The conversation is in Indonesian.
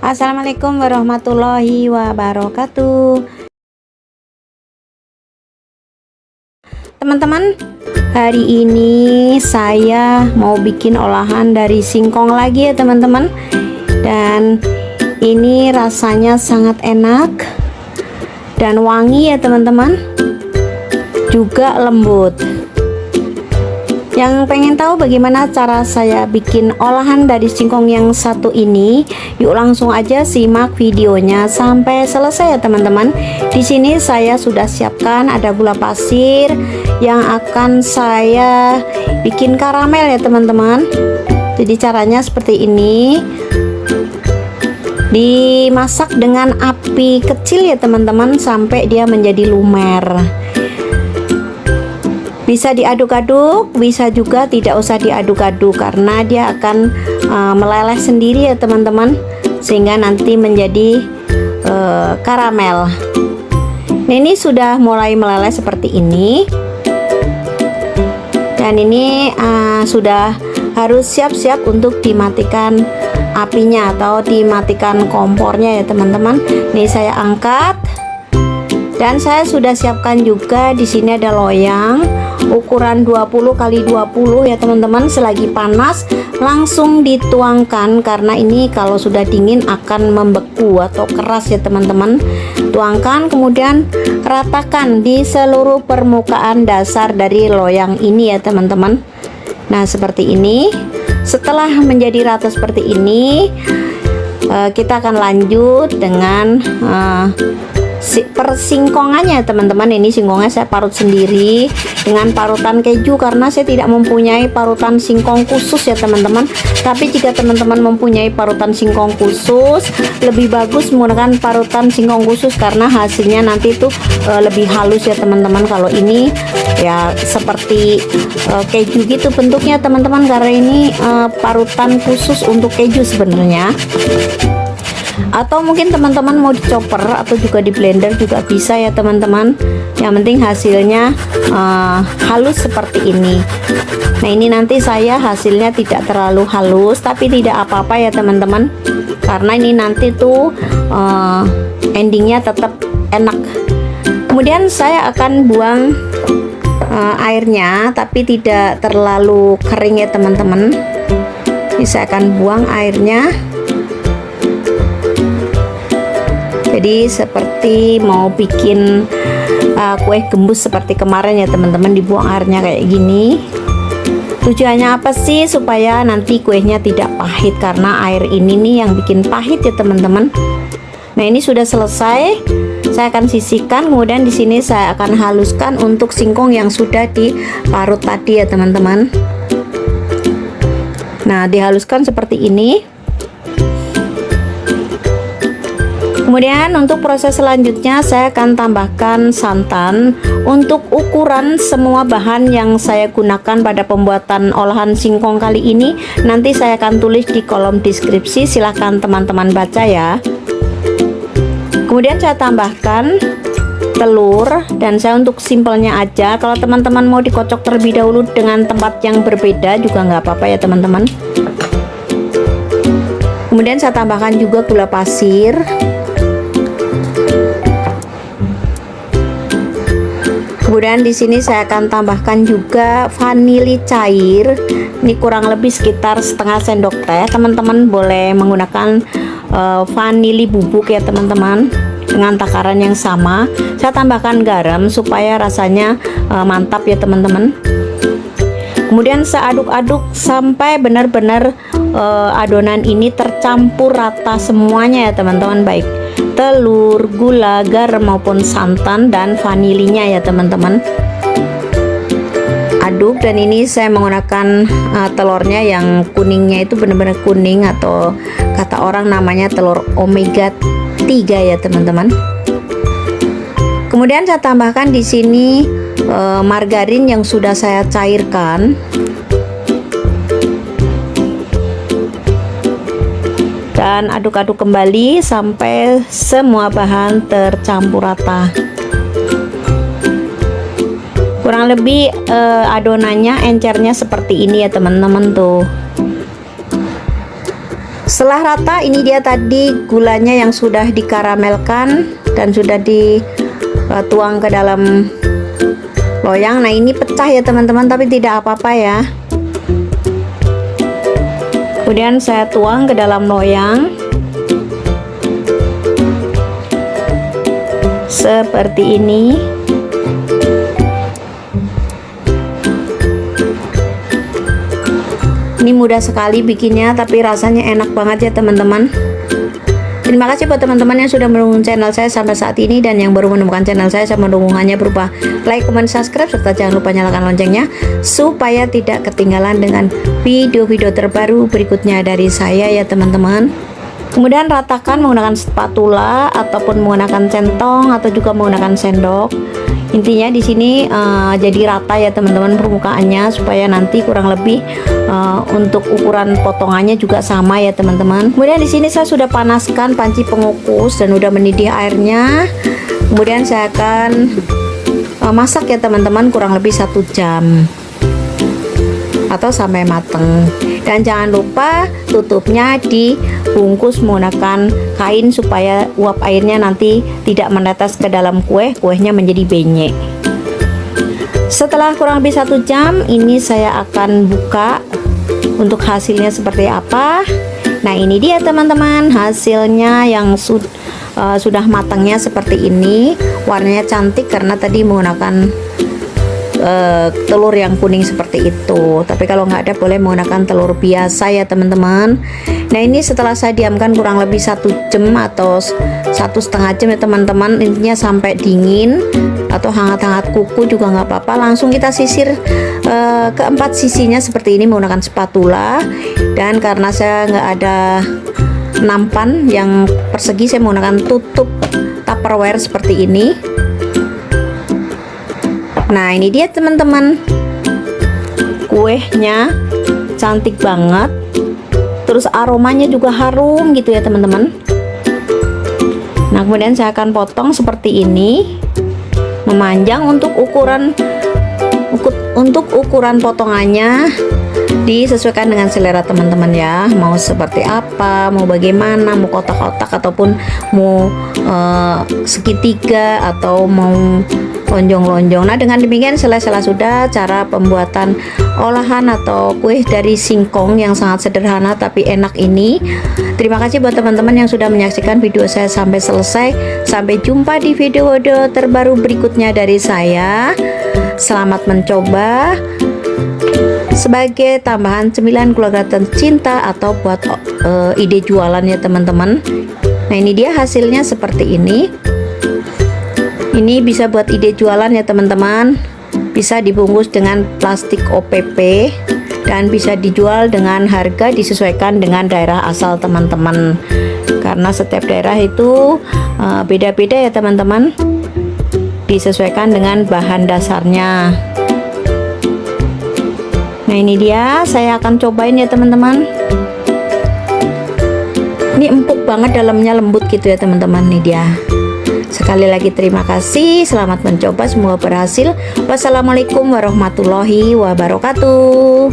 Assalamualaikum warahmatullahi wabarakatuh. Teman-teman, hari ini saya mau bikin olahan dari singkong lagi ya teman-teman. Dan ini rasanya sangat enak dan wangi ya teman-teman, juga lembut. Yang pengen tahu bagaimana cara saya bikin olahan dari singkong yang satu ini, yuk langsung aja simak videonya sampai selesai ya teman-teman. Di sini saya sudah siapkan ada gula pasir yang akan saya bikin karamel ya teman-teman. Jadi caranya seperti ini. Dimasak dengan api kecil ya teman-teman sampai dia menjadi lumer. Bisa diaduk-aduk, bisa juga tidak usah diaduk-aduk karena dia akan meleleh sendiri ya teman-teman, sehingga nanti menjadi karamel. Nah, ini sudah mulai meleleh seperti ini, dan ini sudah harus siap-siap untuk dimatikan apinya atau dimatikan kompornya ya teman-teman. Ini saya angkat, dan saya sudah siapkan juga di sini ada loyang ukuran 20 x 20 ya teman-teman. Selagi panas langsung dituangkan karena ini kalau sudah dingin akan membeku atau keras ya teman-teman. Tuangkan, kemudian ratakan di seluruh permukaan dasar dari loyang ini ya teman-teman. Nah, seperti ini. Setelah menjadi rata seperti ini, kita akan lanjut dengan persingkongannya teman-teman. Ini singkongnya saya parut sendiri dengan parutan keju karena saya tidak mempunyai parutan singkong khusus ya teman-teman. Tapi jika teman-teman mempunyai parutan singkong khusus, lebih bagus menggunakan parutan singkong khusus karena hasilnya nanti tuh lebih halus ya teman-teman. Kalau ini ya seperti keju gitu bentuknya teman-teman, karena ini parutan khusus untuk keju sebenarnya. Atau mungkin teman-teman mau dicoper atau juga di blender juga bisa ya teman-teman. Yang penting hasilnya halus seperti ini. Nah, ini nanti saya hasilnya tidak terlalu halus, tapi tidak apa-apa ya teman-teman, karena ini nanti tuh endingnya tetap enak. Kemudian saya akan buang airnya, tapi tidak terlalu kering ya teman-teman. Ini saya akan buang airnya. Jadi seperti mau bikin kue gembus seperti kemarin ya teman-teman, dibuang airnya kayak gini. Tujuannya apa sih? Supaya nanti kuenya tidak pahit, karena air ini nih yang bikin pahit ya teman-teman. Nah, ini sudah selesai. Saya akan sisihkan, kemudian di sini saya akan haluskan untuk singkong yang sudah diparut tadi ya teman-teman. Nah, dihaluskan seperti ini. Kemudian untuk proses selanjutnya saya akan tambahkan santan. Untuk ukuran semua bahan yang saya gunakan pada pembuatan olahan singkong kali ini nanti saya akan tulis di kolom deskripsi, silahkan teman-teman baca ya. Kemudian saya tambahkan telur, dan saya untuk simpelnya aja. Kalau teman-teman mau dikocok terlebih dahulu dengan tempat yang berbeda juga nggak apa-apa ya teman-teman. Kemudian saya tambahkan juga gula pasir. Kemudian di sini saya akan tambahkan juga vanili cair. Ini kurang lebih sekitar setengah sendok teh. Teman-teman boleh menggunakan vanili bubuk ya teman-teman, dengan takaran yang sama. Saya tambahkan garam supaya rasanya mantap ya teman-teman. Kemudian saya aduk-aduk sampai benar-benar adonan ini tercampur rata semuanya ya teman-teman, baik telur, gula, garam maupun santan dan vanilinya ya teman-teman. Aduk, dan ini saya menggunakan telurnya yang kuningnya itu benar-benar kuning, atau kata orang namanya telur omega 3 ya teman-teman. Kemudian saya tambahkan di sini margarin yang sudah saya cairkan. Dan aduk-aduk kembali sampai semua bahan tercampur rata. Kurang lebih adonannya, encernya seperti ini ya teman-teman tuh. Setelah rata, ini dia tadi gulanya yang sudah dikaramelkan dan sudah dituang ke dalam loyang. Nah, ini pecah ya teman-teman, tapi tidak apa-apa ya. Kemudian saya tuang ke dalam loyang seperti ini. Ini mudah sekali bikinnya, tapi rasanya enak banget ya teman-teman. Terima kasih buat teman-teman yang sudah mendukung channel saya sampai saat ini, dan yang baru menemukan channel saya mendukungannya berupa like, comment, subscribe, serta jangan lupa nyalakan loncengnya supaya tidak ketinggalan dengan video-video terbaru berikutnya dari saya ya teman-teman. Kemudian ratakan menggunakan spatula ataupun menggunakan centong atau juga menggunakan sendok. Intinya di sini jadi rata ya teman-teman permukaannya, supaya nanti kurang lebih untuk ukuran potongannya juga sama ya teman-teman. Kemudian di sini saya sudah panaskan panci pengukus dan udah mendidih airnya. Kemudian saya akan masak ya teman-teman kurang lebih 1 jam atau sampai mateng. Dan jangan lupa tutupnya dibungkus menggunakan kain supaya uap airnya nanti tidak menetes ke dalam kuehnya menjadi benyek. Setelah kurang lebih 1 jam, ini saya akan buka untuk hasilnya seperti apa. Nah, ini dia teman-teman hasilnya yang sudah matangnya seperti ini. Warnanya cantik karena tadi menggunakan telur yang kuning seperti itu. Tapi kalau nggak ada boleh menggunakan telur biasa ya teman-teman. Nah, ini setelah saya diamkan kurang lebih 1 jam atau 1,5 jam ya teman-teman. Intinya sampai dingin atau hangat-hangat kuku juga nggak apa-apa. Langsung kita sisir keempat sisinya seperti ini menggunakan spatula. Dan karena saya nggak ada nampan yang persegi, saya menggunakan tutup tupperware seperti ini. Nah, ini dia teman-teman, kuehnya cantik banget, terus aromanya juga harum gitu ya teman-teman. Nah, kemudian saya akan potong seperti ini, memanjang. Untuk ukuran potongannya disesuaikan dengan selera teman-teman ya, mau seperti apa, mau bagaimana, mau kotak-kotak ataupun mau segitiga atau mau lonjong-lonjong. Nah, dengan demikian selesai sudah cara pembuatan olahan atau kue dari singkong yang sangat sederhana tapi enak ini. Terima kasih buat teman-teman yang sudah menyaksikan video saya sampai selesai. Sampai jumpa di video-video terbaru berikutnya dari saya. Selamat mencoba sebagai tambahan cemilan keluarga tercinta atau buat ide jualan ya teman-teman. Nah, ini dia hasilnya seperti ini. Ini bisa buat ide jualan ya teman-teman. Bisa dibungkus dengan plastik OPP dan bisa dijual dengan harga disesuaikan dengan daerah asal teman-teman. Karena setiap daerah itu beda-beda ya teman-teman. Disesuaikan dengan bahan dasarnya. Nah, ini dia, saya akan cobain ya teman-teman. Ini empuk banget, dalamnya lembut gitu ya teman-teman. Nih dia. Sekali lagi terima kasih, selamat mencoba, semoga berhasil. Wassalamualaikum warahmatullahi wabarakatuh.